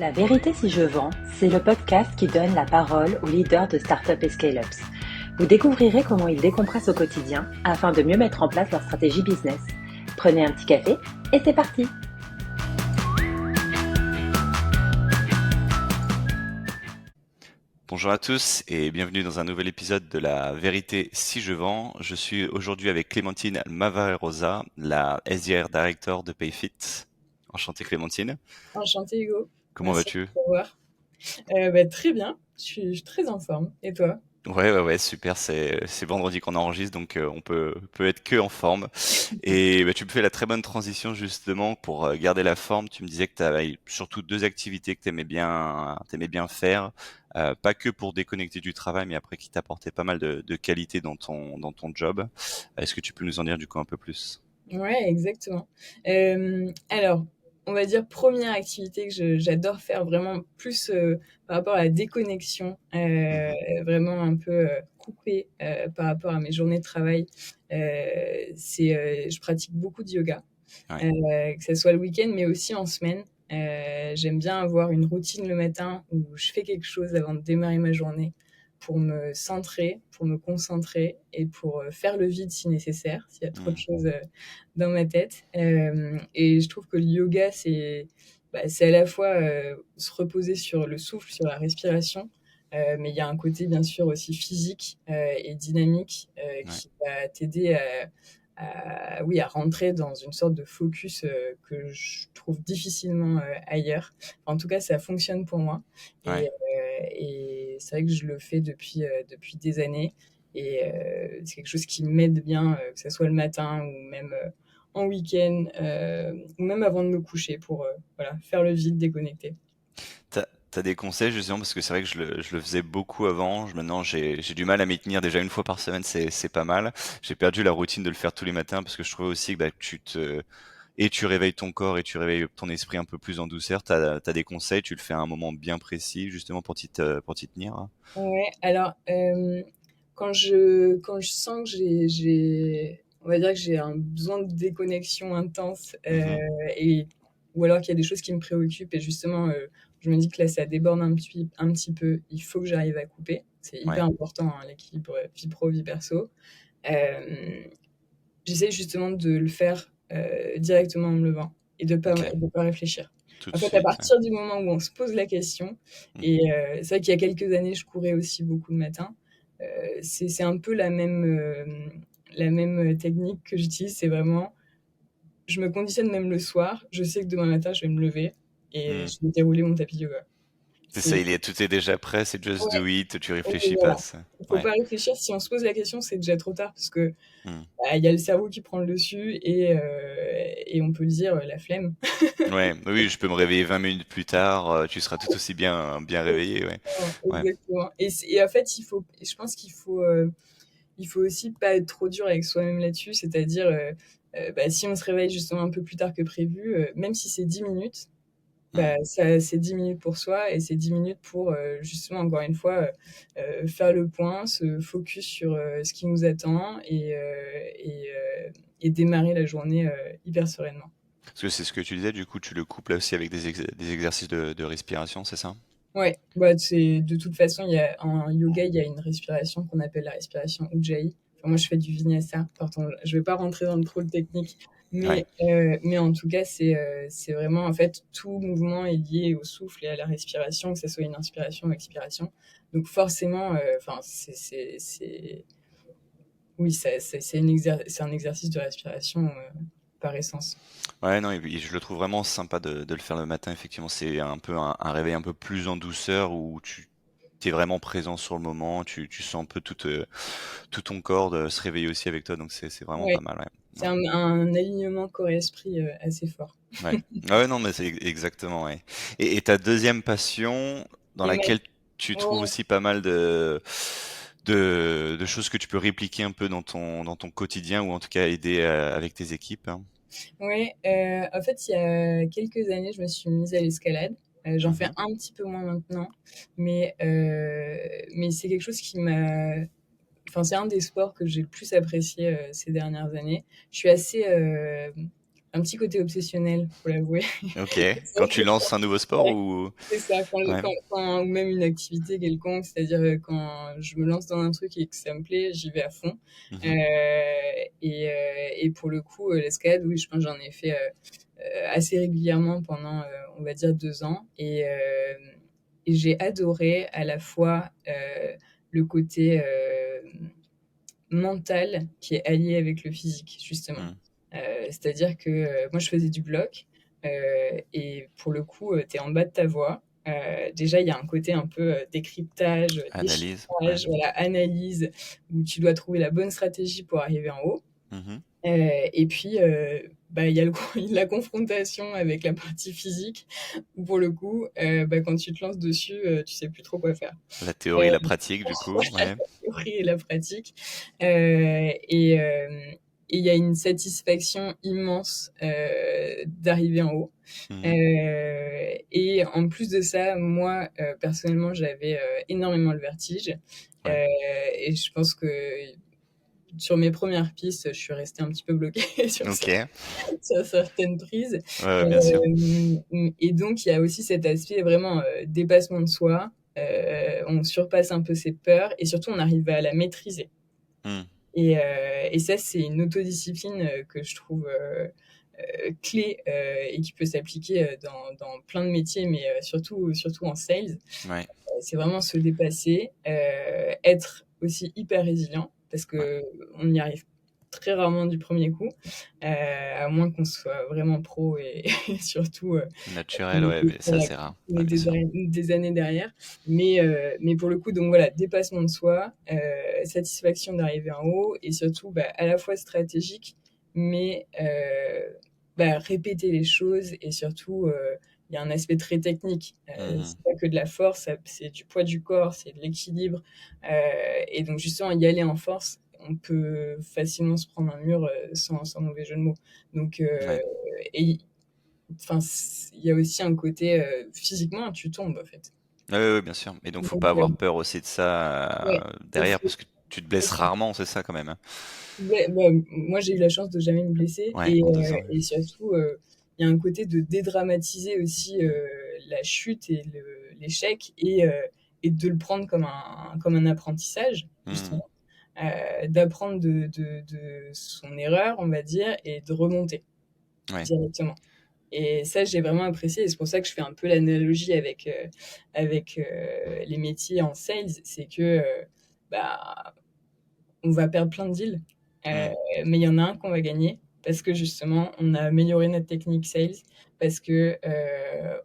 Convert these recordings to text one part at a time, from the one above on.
La vérité si je vends, c'est le podcast qui donne la parole aux leaders de startups et scale-ups. Vous découvrirez comment ils décompressent au quotidien afin de mieux mettre en place leur stratégie business. Prenez un petit café et c'est parti! Bonjour à tous et bienvenue dans un nouvel épisode de La vérité si je vends. Je suis aujourd'hui avec Clémentine Mavarosa, la SDR Director de Payfit. Enchantée Clémentine. Enchanté Hugo, Comment merci de vas-tu? me revoir. Très bien, je suis très en forme. Et toi? Ouais, super, c'est vendredi qu'on enregistre, donc on peut être que en forme. Et tu me fais la très bonne transition justement pour garder la forme. Tu me disais que tu avais surtout deux activités que t'aimais bien faire, pas que pour déconnecter du travail, mais après qui t'apportaient pas mal de qualité dans ton job. Est-ce que tu peux nous en dire du coup un peu plus? Ouais, exactement. Alors, on va dire première activité que j'adore faire vraiment plus par rapport à la déconnexion, Mhm. vraiment un peu coupée par rapport à mes journées de travail. Je pratique beaucoup de yoga, Ouais. que ce soit le week-end, mais aussi en semaine. J'aime bien avoir une routine le matin où je fais quelque chose avant de démarrer ma journée pour me centrer, pour me concentrer et pour faire le vide si nécessaire, s'il y a trop de Mhm. choses dans ma tête. Et je trouve que le yoga, c'est à la fois se reposer sur le souffle, sur la respiration, mais il y a un côté bien sûr aussi physique et dynamique Ouais. qui va t'aider oui, à rentrer dans une sorte de focus que je trouve difficilement ailleurs. En tout cas, ça fonctionne pour moi. Ouais. Et c'est vrai que je le fais depuis des années. Et c'est quelque chose qui m'aide bien, que ce soit le matin ou même en week-end, ou même avant de me coucher pour voilà, faire le vide, déconnecter. T'as des conseils justement parce que c'est vrai que je le faisais beaucoup avant. Maintenant j'ai du mal à m'y tenir. Déjà une fois par semaine c'est pas mal. J'ai perdu la routine de le faire tous les matins parce que je trouvais aussi que tu réveilles ton corps et tu réveilles ton esprit un peu plus en douceur. T'as des conseils, tu le fais à un moment bien précis justement pour t'y tenir, hein? Ouais, alors quand je sens que on va dire que j'ai un besoin de déconnexion intense, Mhm. et ou alors qu'il y a des choses qui me préoccupent et justement, je me dis que là ça déborde un petit peu, il faut que j'arrive à couper. C'est Ouais, hyper important, hein, l'équilibre, vie pro, vie perso. Hem, J'essaie justement de le faire, directement en me levant et ok, de pas réfléchir. tout de En fait, à suite. Ouais. partir du moment où on se pose la question et Mhm. c'est vrai qu'il y a quelques années, je courais aussi beaucoup le matin. C'est un peu la même technique que j'utilise, c'est vraiment je me conditionne même le soir, je sais que demain matin, je vais me lever et Mhm. je vais dérouler mon tapis yoga. C'est ça, C'est tout est déjà prêt, c'est just Ouais, do it, tu et réfléchis pas. voilà. Il faut Ouais. pas réfléchir. Si on se pose la question, c'est déjà trop tard parce que, Mhm. bah, il y a le cerveau qui prend le dessus et on peut le dire, la flemme. Ouais, oui, je peux me réveiller 20 minutes plus tard, tu seras tout aussi bien réveillé, ouais. Exactement, Ouais. exactement. Et en fait, je pense qu'il faut aussi pas être trop dur avec soi-même là-dessus, c'est-à-dire, bah, si on se réveille justement un peu plus tard que prévu, même si c'est 10 minutes, Mmh. bah, ça c'est 10 minutes pour soi et c'est 10 minutes pour, justement encore une fois, faire le point, se focus sur, ce qui nous attend et démarrer la journée, hyper sereinement. Parce que c'est ce que tu disais, du coup, tu le couples aussi avec des exercices de respiration, c'est ça? Ouais, bah, c'est de toute façon, en yoga, il y a une respiration qu'on appelle la respiration Ujjayi. Enfin, moi, je fais du Vinyasa. Pardon, je vais pas rentrer dans trop le technique, Ouais. mais en tout cas, c'est vraiment en fait tout mouvement est lié au souffle et à la respiration, que ce soit une inspiration ou expiration. Donc forcément, enfin, oui, c'est un exercice de respiration par essence. Ouais, non, et puis je le trouve vraiment sympa de le faire le matin, effectivement. C'est un peu un réveil un peu plus en douceur où tu es vraiment présent sur le moment, tu sens un peu tout ton corps se réveiller aussi avec toi, donc c'est vraiment Ouais, pas mal, ouais. c'est un alignement corps-esprit assez fort. Ouais. Ah ouais, non, mais c'est exactement, ouais. Et ta deuxième passion, dans Et laquelle tu trouves ouais, aussi pas mal de choses que tu peux répliquer un peu dans ton quotidien ou en tout cas aider avec tes équipes, hein. ouais, en fait, il y a quelques années, je me suis mise à l'escalade. J'en fais Mhm. un petit peu moins maintenant, mais c'est quelque chose qui m'a enfin, c'est un des sports que j'ai le plus apprécié, ces dernières années. Je suis assez, un petit côté obsessionnel, faut l'avouer. Ok. C'est Quand vrai tu que lances un nouveau sport ouais, ou... c'est ça, Ouais. ou même une activité quelconque, c'est-à-dire quand je me lance dans un truc et que ça me plaît, j'y vais à fond. Mhm. Et pour le coup, l'escalade, oui, je pense que j'en ai fait assez régulièrement pendant, on va dire, 2 ans. Et j'ai adoré à la fois le côté mental qui est allié avec le physique, justement. Mm. C'est-à-dire que moi, je faisais du bloc et pour le coup, tu es en bas de ta voix. Déjà, il y a un côté un peu décryptage, Analyse. Ouais. déchiffrage, voilà, analyse, où tu dois trouver la bonne stratégie pour arriver en haut. Mhm. Et puis, bah, il y a la confrontation avec la partie physique, où pour le coup, bah, quand tu te lances dessus, tu sais plus trop quoi faire. La Euh, théorie et la pratique, du coup. Ouais. théorie et la pratique. Et il y a une satisfaction immense d'arriver en haut. Mhm. Et en plus de ça, moi, personnellement, j'avais énormément le vertige. Ouais. Et je pense que sur mes premières pistes, je suis restée un petit peu bloquée Ok. sur certaines prises. Ouais, ouais, bien sûr. Et donc, il y a aussi cet aspect vraiment dépassement de soi. On surpasse un peu ses peurs et surtout, on arrive à la maîtriser. Mm. Et ça, c'est une autodiscipline que je trouve clé et qui peut s'appliquer dans plein de métiers, mais surtout en sales. Ouais. C'est vraiment se dépasser, être aussi hyper résilient parce Ouais. que on y arrive très rarement du premier coup, à moins qu'on soit vraiment pro et et surtout, Naturel, qu'on ait ouais, des mais ça, voilà, c'est rare. qu'on Ouais, ait bien sûr. des années derrière. Mais pour le coup, donc voilà, dépassement de soi, satisfaction d'arriver en haut et surtout, bah, à la fois stratégique, mais bah, répéter les choses et surtout, il y a un aspect très technique. Mhm. C'est pas que de la force, c'est du poids du corps, c'est de l'équilibre. Et donc justement, y aller en force, on peut facilement se prendre un mur sans mauvais jeu de mots. Donc, Ouais. et enfin, il y a aussi un côté physiquement, tu tombes en fait. Ouais, ouais, ouais, bien sûr. Et donc, faut Donc, pas avoir peur aussi de ça ouais, il derrière, faut, parce que tu te blesses rarement, c'est ça quand même, hein. ouais, bah, moi, j'ai eu la chance de jamais me blesser Ouais, en 2 ans. Ouais. et surtout, il y a un côté de dédramatiser aussi la chute et l'échec et de le prendre comme un apprentissage, Mhm. justement, d'apprendre de son erreur, on va dire, et de remonter Ouais. directement. Et ça, j'ai vraiment apprécié et c'est pour ça que je fais un peu l'analogie avec les métiers en sales, c'est que bah, on va perdre plein de deals, heu, Mhm. mais il y en a un qu'on va gagner parce que justement, on a amélioré notre technique sales, parce que,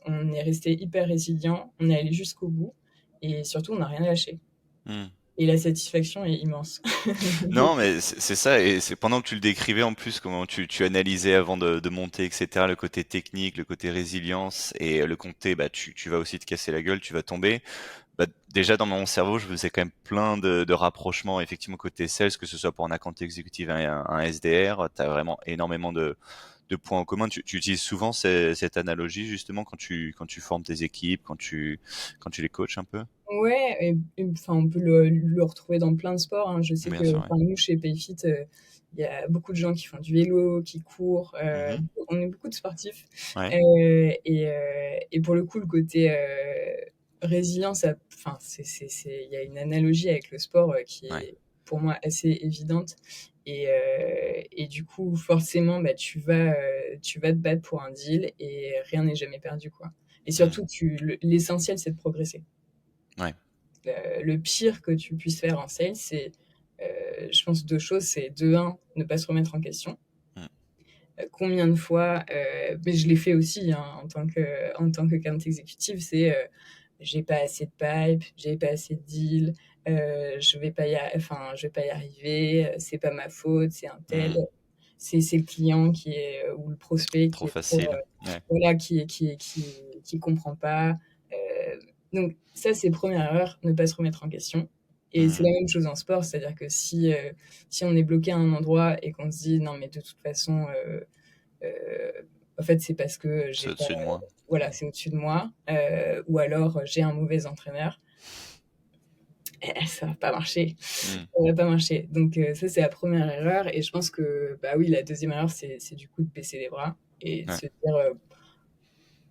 on est resté hyper résilient, on est allé jusqu'au bout et surtout on n'a rien lâché Mhm. et la satisfaction est immense. Donc Non, mais c'est ça, et c'est pendant que tu le décrivais en plus, comment tu analysais avant de monter, etc., le côté technique, le côté résilience, et le côté, bah, tu vas aussi te casser la gueule, tu vas tomber. Bah, déjà dans mon cerveau, je faisais quand même plein de rapprochements, effectivement, côté sales, que ce soit pour un account exécutif, un SDR, tu as vraiment énormément de points en commun. Tu utilises souvent cette analogie, justement, quand tu formes tes équipes, quand tu les coaches un peu? ouais, enfin, on peut le retrouver dans plein de sports, hein. Je sais Bien que, sûr, ouais. enfin, nous, chez Payfit, il y a beaucoup de gens qui font du vélo, qui courent, Mhm. on est beaucoup de sportifs. Ouais. Et pour le coup, le côté résilience, enfin, il y a une analogie avec le sport qui Ouais. est pour moi assez évidente. Et du coup, forcément, bah, tu vas te battre pour un deal et rien n'est jamais perdu, quoi. Et Mhm. surtout, l'essentiel, c'est de progresser. Ouais. Le pire que tu puisses faire en sales, c'est, je pense, deux choses. C'est de un, ne pas se remettre en question. Mm. Combien de fois, mais je l'ai fait aussi hein, en tant que account exécutive, c'est j'ai pas assez de pipe, j'ai pas assez de deal, je vais pas y arriver, c'est pas ma faute, c'est un tel, Mm. c'est le client qui est ou le prospect qui Trop est trop, facile. Ouais. voilà, qui comprend pas. Donc ça, c'est première erreur, ne pas se remettre en question. Et c'est Mhm. la même chose en sport, c'est-à-dire que si on est bloqué à un endroit et qu'on se dit non mais de toute façon euh, en fait c'est parce que C'est j'ai pas au-dessus de moi. voilà c'est au-dessus de moi ou alors j'ai un mauvais entraîneur Ça va pas marcher, Mmh. ça va pas marcher. Donc ça, c'est la première erreur et je pense que, bah oui, la deuxième erreur, c'est du coup de baisser les bras et de Ouais. se dire,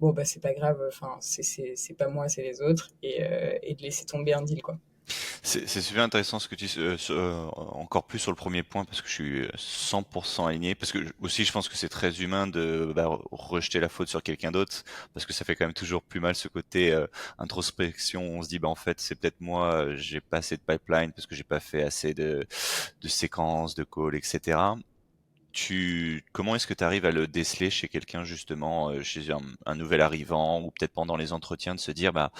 bon, bah, c'est pas grave, enfin, c'est pas moi, c'est les autres et de laisser tomber un deal, quoi. C'est super intéressant ce que tu dis, encore plus sur le premier point parce que je suis 100% aligné. Parce que aussi, je pense que c'est très humain de rejeter la faute sur quelqu'un d'autre parce que ça fait quand même toujours plus mal ce côté introspection. On se dit, bah en fait, c'est peut-être moi, j'ai pas assez de pipeline parce que j'ai pas fait assez de séquences, de calls, etc. Comment est-ce que tu arrives à le déceler chez quelqu'un justement, chez un nouvel arrivant ou peut-être pendant les entretiens de se dire: «Bah,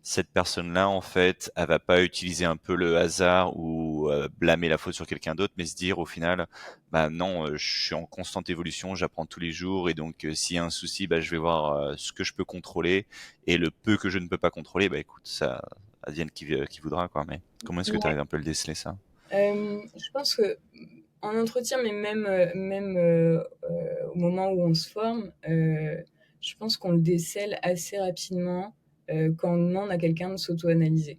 cette personne-là, en fait, elle va pas utiliser un peu le hasard ou, blâmer la faute sur quelqu'un d'autre, mais se dire au final: "Bah, non, je suis en constante évolution, j'apprends tous les jours et donc s'il y a un souci, bah, je vais voir, ce que je peux contrôler et le peu que je ne peux pas contrôler, bah, écoute, ça advienne qui voudra, quoi"». Mais comment est-ce que tu Ouais, arrives un peu à le déceler ça? je pense que en entretien, mais même au moment où on se forme, je pense qu'on le décèle assez rapidement quand on demande à quelqu'un de s'auto-analyser.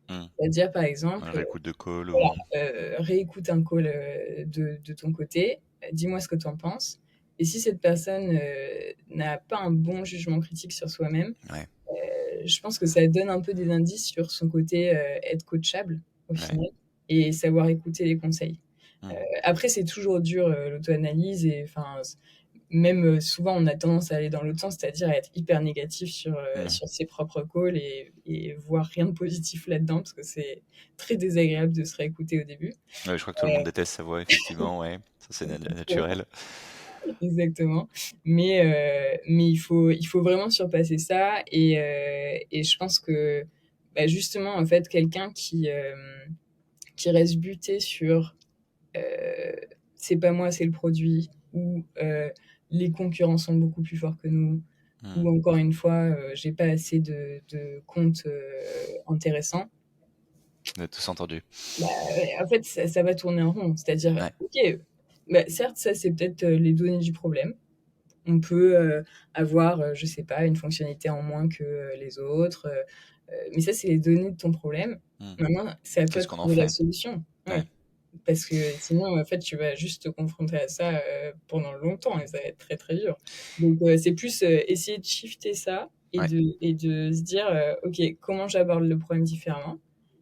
Mmh. C'est-à-dire, par Un exemple, réécoute de call ou voilà, réécoute un call de ton côté, dis-moi ce que tu en penses. Et si cette personne n'a pas un bon jugement critique sur soi-même, ouais, je pense que ça donne un peu des indices sur son côté être coachable au ouais. final et savoir écouter les conseils. Mmh. Après, c'est toujours dur l'auto-analyse et enfin, même souvent on a tendance à aller dans l'autre sens, c'est-à-dire à être hyper négatif Mmh. sur ses propres calls et voir rien de positif là-dedans parce que c'est très désagréable de se réécouter au début. Ouais, je crois que tout le monde déteste sa voix, effectivement, ouais. Ça, c'est naturel. Exactement. Mais il faut vraiment surpasser ça et je pense que, bah, justement, en fait, quelqu'un qui reste buté sur, heu, «C'est pas moi, c'est le produit» ou «Les concurrents sont beaucoup plus forts que nous» Mmh. ou encore une fois, «J'ai pas assez de comptes, intéressants». On a tous entendu. Bah, en fait, ça va tourner en rond. C'est-à-dire, Ouais. OK, bah, certes, ça, c'est peut-être, les données du problème. On peut avoir, je sais pas, une fonctionnalité en moins que les autres, mais ça, c'est les données de ton problème. Mmh. Maintenant, c'est à toi Qu'est-ce de qu'on en trouver la fait? solution. Ouais. Oui, parce que sinon, en fait, tu vas juste te confronter à ça pendant longtemps et ça va être très, très dur. Donc, c'est plus essayer de shifter ça Ouais. et de se dire OK, comment j'aborde le problème différemment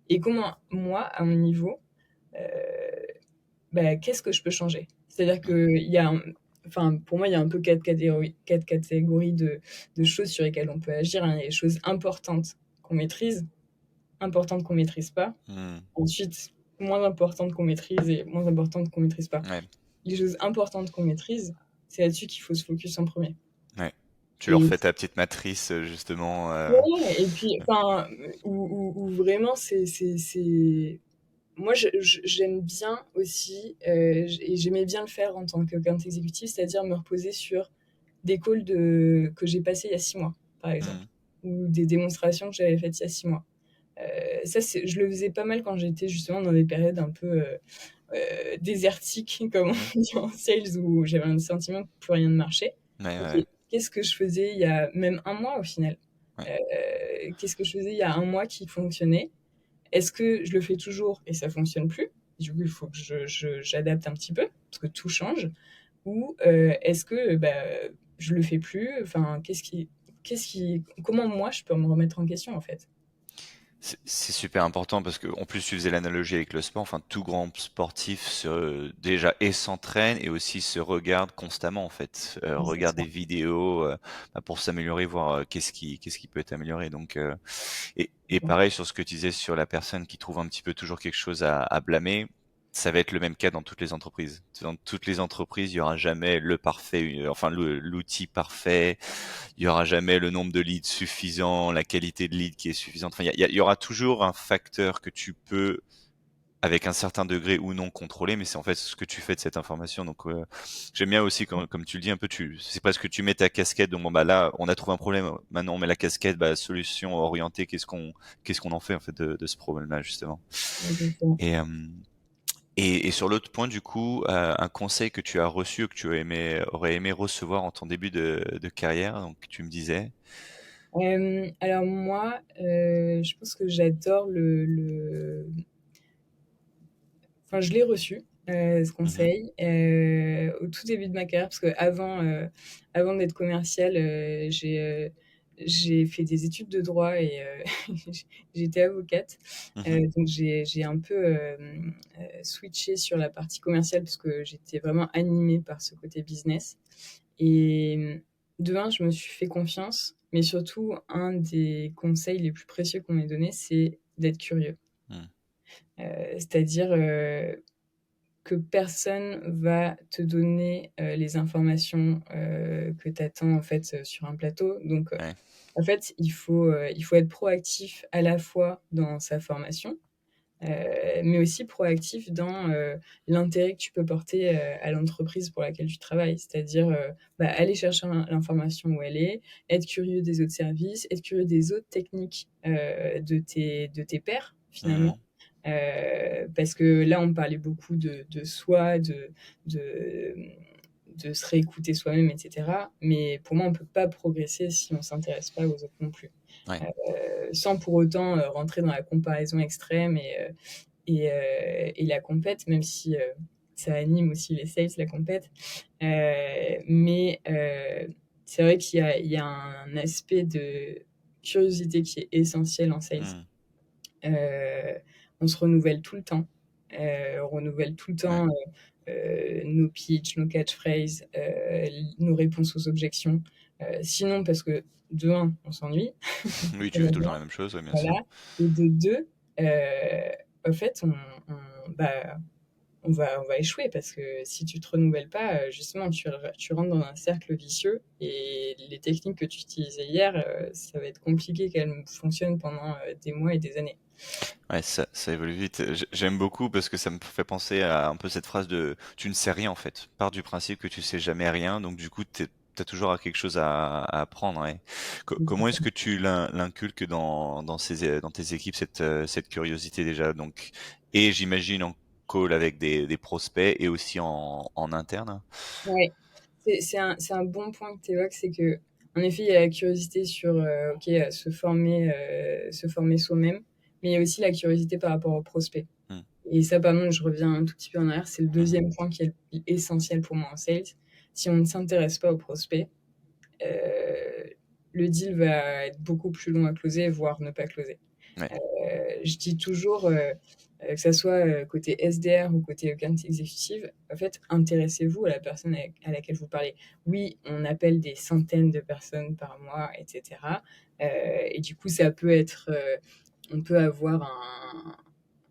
et comment, moi, à mon niveau, euh, bah, qu'est-ce que je peux changer? C'est-à-dire Mmh. qu'il y a enfin, pour moi, il y a un peu quatre catégories de choses sur lesquelles on peut agir, hein. Il y a les choses importantes qu'on maîtrise, importantes qu'on maîtrise pas. Mmh. Ensuite, moins importantes qu'on maîtrise et moins importantes qu'on maîtrise pas. Ouais. Les choses importantes qu'on maîtrise, c'est là-dessus qu'il faut se focus en premier. Ouais. Tu leur Et fais ta petite matrice, justement, ouais, et puis, enfin, où vraiment moi, j'aime bien aussi, et j'aimais bien le faire en tant qu'account exécutif, c'est-à-dire me reposer sur des calls que j'ai passés il y a 6 mois, par exemple, mmh. ou des démonstrations que j'avais faites il y a 6 mois. Ça, je le faisais pas mal quand j'étais justement dans des périodes un peu désertiques, comme Mmh. on dit en sales, où j'avais un sentiment que plus rien ne marchait. Ouais, ouais, Ok, ouais. qu'est-ce que je faisais il y a même un mois au final? Ouais. Qu'est-ce que je faisais il y a un mois qui fonctionnait? Est-ce que je le fais toujours et ça fonctionne plus? Du coup, il faut que j'adapte un petit peu parce que tout change. Ou est-ce que bah, je le fais plus? Enfin, comment moi je peux me remettre en question en fait? C'est super important parce que en plus tu faisais l'analogie avec le sport, enfin tout grand sportif déjà et s'entraîne et aussi se regarde constamment en fait, regarde des Exactement. vidéos pour s'améliorer, voir qu'est-ce qui peut être amélioré. Donc et pareil sur ce que tu disais sur la personne qui trouve un petit peu toujours quelque chose à blâmer, ça va être le même cas dans toutes les entreprises. Dans toutes les entreprises, il y aura jamais le parfait, enfin l'outil parfait, il y aura jamais le nombre de leads suffisant, la qualité de lead qui est suffisante. Enfin, il y aura toujours un facteur que tu peux, avec un certain degré ou non, contrôler, mais c'est en fait ce que tu fais de cette information. Donc, j'aime bien aussi, comme tu le dis un peu, c'est presque que tu mets ta casquette. Donc, bon, bah là, on a trouvé un problème. Maintenant, on met la casquette, bah, solution orientée. Qu'est-ce qu'on en fait, en fait, de ce problème-là, justement. Exactement. Et, et sur l'autre point, du coup, un conseil que tu as reçu ou que tu aurais aimé recevoir en ton début de carrière, donc tu me disais. Alors moi, je pense que j'adore enfin, je l'ai reçu, ce Mhm. conseil, au tout début de ma carrière parce qu'avant, avant d'être commerciale, j'ai fait des études de droit et j'étais avocate. Mhm. Donc j'ai un peu, switché sur la partie commerciale parce que j'étais vraiment animée par ce côté business et de un, je me suis fait confiance, mais surtout un des conseils les plus précieux qu'on m'ait donné, c'est d'être curieux. Mhm. C'est-à-dire, que personne va te donner les informations que tu attends en fait sur un plateau. Donc, Ouais. en fait, il faut être proactif à la fois dans sa formation, mais aussi proactif dans l'intérêt que tu peux porter à l'entreprise pour laquelle tu travailles. C'est-à-dire bah, aller chercher l'information où elle est, être curieux des autres services, être curieux des autres techniques de tes pairs, finalement. Mhm. Parce que là, on parlait beaucoup de soi, de, de se réécouter soi-même, etc. Mais pour moi, on ne peut pas progresser si on ne s'intéresse pas aux autres non plus. Ouais. Sans pour autant rentrer dans la comparaison extrême et la compète, même si ça anime aussi les sales, la compète. Mais c'est vrai il y a un aspect de curiosité qui est essentiel en sales. Mhm. Euh, on se renouvelle tout le temps. On renouvelle tout le Ouais. temps nos pitchs, nos catchphrases, nos réponses aux objections. Sinon, parce que de un, on s'ennuie. Oui, tu fais tout le temps la même chose, oui, bien sûr. Voilà. Et de deux, en fait, bah, on va échouer parce que si tu te renouvelles pas, justement, tu rentres dans un cercle vicieux et les techniques que tu utilisais hier, ça va être compliqué qu'elles fonctionnent pendant des mois et des années. Ouais, ça évolue vite. J'aime beaucoup parce que ça me fait penser à un peu cette phrase de tu ne sais rien en fait. Pars du principe que tu sais jamais rien, donc du coup t'as toujours quelque chose à apprendre. Ouais. Comment est-ce que tu l'inculques dans tes équipes cette curiosité déjà donc et j'imagine en call avec des prospects et aussi en interne. Ouais, c'est un bon point que tu évoques, c'est que en effet, il y a la curiosité sur ok, se former soi-même, mais il y a aussi la curiosité par rapport aux prospects. Hmm. Et ça, par contre, je reviens un tout petit peu en arrière, c'est le Mhm. deuxième point qui est essentiel pour moi en sales. Si on ne s'intéresse pas aux prospects, euh, le deal va être beaucoup plus long à closer, voire ne pas closer. Ouais. Je dis toujours, que ça soit côté SDR ou côté account exécutive, en fait, intéressez-vous à la personne à laquelle vous parlez. Oui, on appelle des centaines de personnes par mois, etc. Et du coup, ça peut être, on peut avoir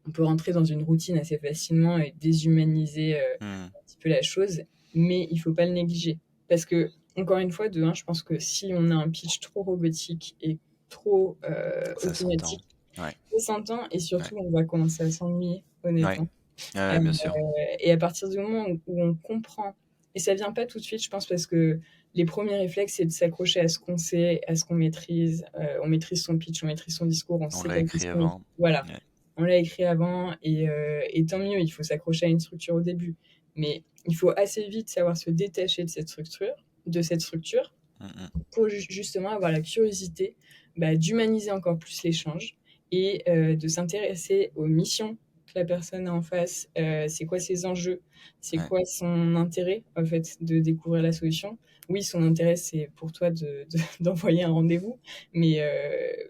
on peut rentrer dans une routine assez facilement et déshumaniser Hmm. un petit peu la chose, mais il faut pas le négliger. Parce que, encore une fois, de un, je pense que si on a un pitch trop robotique et trop Ça s'entend. automatique, Ouais. ça s'entend et Ouais. surtout, on va commencer à s'ennuyer, Ouais. honnêtement. Ouais, Euh, bien sûr. et à partir du moment où on comprend, et ça vient pas tout de suite, je pense, parce que les premiers réflexes, c'est de s'accrocher à ce qu'on sait, à ce qu'on maîtrise. On maîtrise son pitch, on maîtrise son discours, on On sait l'a quelle écrit question. avant. Voilà, Ouais. on l'a écrit avant et tant mieux, il faut s'accrocher à une structure au début. Mais il faut assez vite savoir se détacher de cette structure Hmm, hmm. pour justement avoir la curiosité bah, d'humaniser encore plus l'échange et de s'intéresser aux missions que la personne a en face, c'est quoi ses enjeux, c'est Ouais. quoi son intérêt en fait de découvrir la solution. Oui, son intérêt c'est pour toi d'envoyer un rendez-vous, mais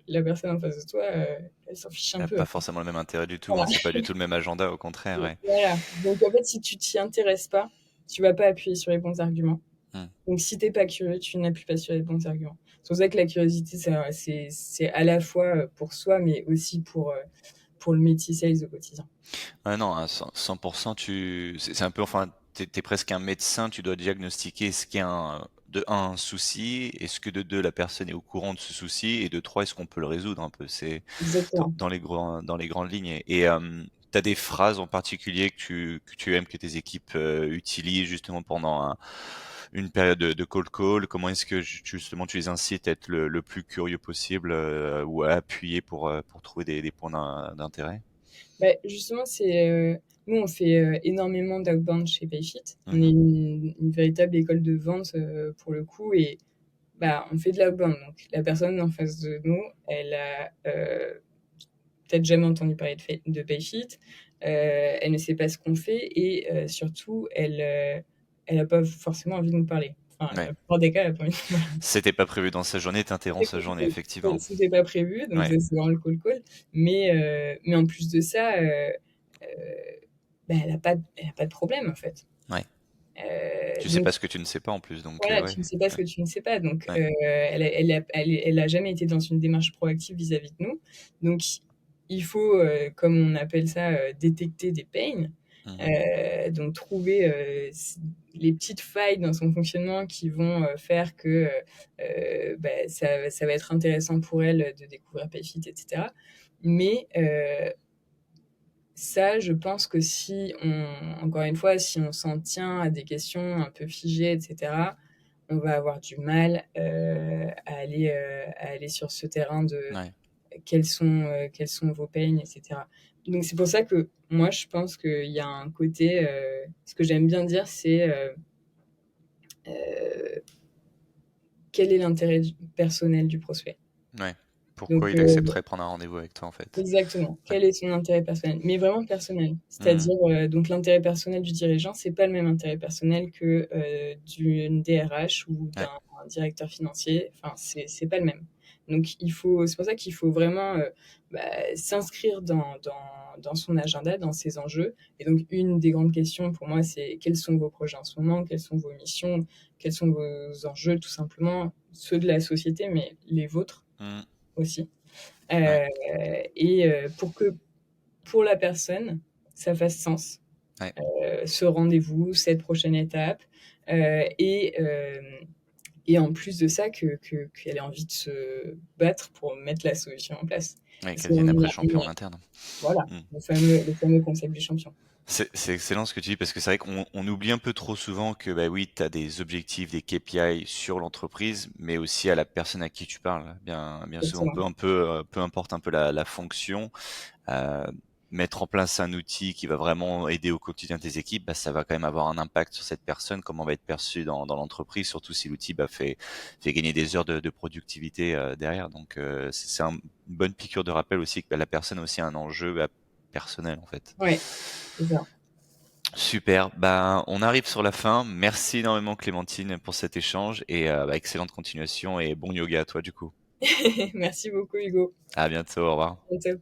la personne en face de toi, elle s'en fiche un Elle a peu. pas forcément le même intérêt du tout, Voilà. hein. C'est pas du tout le même agenda, au contraire, ouais. Voilà. Donc en fait, si tu t'y intéresses pas, tu vas pas appuyer sur les bons arguments. Hmm. Donc, si t'es pas curieux, tu n'appuies pas sur les bons arguments. C'est pour ça que la curiosité, c'est à la fois pour soi, mais aussi pour le métier sales au quotidien. Ah non, à 100%, c'est un peu, enfin, t'es presque un médecin, tu dois diagnostiquer est-ce qu'il y a de un souci, est-ce que de deux, la personne est au courant de ce souci, et de trois, est-ce qu'on peut le résoudre un peu. C'est Exactement. dans les grandes lignes. Et t'as des phrases en particulier que tu aimes que tes équipes utilisent justement pendant une période de cold call. Comment est-ce que justement tu les incites à être le plus curieux possible ou à appuyer pour trouver des points d'intérêt? Bah, justement, nous, on fait énormément d'outbound chez Payfit. On est Mhm. une véritable école de vente pour le coup. Et bah, on fait de l'outbound. Donc, la personne en face de nous, elle a peut-être jamais entendu parler de PayFit, elle ne sait pas ce qu'on fait et surtout, elle n'a pas forcément envie de nous parler. Enfin, Ouais. la plupart des cas, elle n'a pas envie de nous parler. C'était pas prévu dans sa journée, t'interromps sa journée, effectivement. C'était pas prévu, donc Ouais. ça, c'est vraiment le call. Mais en plus de ça, bah, elle a pas de problème, en fait. Ouais. Tu sais Donc pas ce que tu ne sais pas en plus, donc voilà, ouais. tu ne sais pas ce que tu ne sais pas. Donc, Ouais. elle a jamais été dans une démarche proactive vis-à-vis de nous. Donc, il faut, comme on appelle ça, détecter des pains. Donc, trouver les petites failles dans son fonctionnement qui vont faire que bah, ça va être intéressant pour elle de découvrir PayFit, etc. Mais ça, je pense que encore une fois, si on s'en tient à des questions un peu figées, etc., on va avoir du mal à aller sur ce terrain de Ouais. quels sont vos pains, etc. Donc c'est pour ça que moi, je pense qu'il y a un côté, ce que j'aime bien dire, c'est euh, quel est l'intérêt personnel du prospect. Ouais. Donc Pourquoi il accepterait de prendre un rendez-vous avec toi, en fait? exactement, Ouais. quel est son intérêt personnel, mais vraiment personnel. C'est-à-dire, donc l'intérêt personnel du dirigeant, c'est pas le même intérêt personnel que d'une DRH ou Ouais. d'un directeur financier. Enfin, c'est pas le même. Donc c'est pour ça qu'il faut vraiment bah, s'inscrire dans son agenda, dans ses enjeux. Et donc une des grandes questions pour moi, c'est quels sont vos projets en ce moment, quelles sont vos missions, quels sont vos enjeux, tout simplement, ceux de la société, mais les vôtres Mmh. aussi. Ouais. Et pour que pour la personne, ça fasse sens, Ouais. ce rendez-vous, cette prochaine étape, euh, et, euh, et en plus de ça, qu'elle ait envie de se battre pour mettre la solution en place. Ouais, Parce qu'elle devienne après champion qu'on en interne. voilà, Mmh. le fameux concept du champion. C'est excellent ce que tu dis parce que c'est vrai qu'on oublie un peu trop souvent que bah oui, tu as des objectifs, des KPI sur l'entreprise, mais aussi à la personne à qui tu parles. Bien souvent, Exactement. peu importe un peu la fonction, euh, mettre en place un outil qui va vraiment aider au quotidien tes équipes, bah, ça va quand même avoir un impact sur cette personne, comment on va être perçu dans l'entreprise, surtout si l'outil bah, fait gagner des heures de productivité derrière. Donc c'est une bonne piqûre de rappel aussi que bah, la personne a aussi un enjeu bah, personnel en fait. Ouais, c'est ça. Super, bah, on arrive sur la fin. Merci énormément Clémentine pour cet échange et bah, excellente continuation et bon yoga à toi du coup. Merci beaucoup, Hugo. À bientôt, au revoir. À bientôt.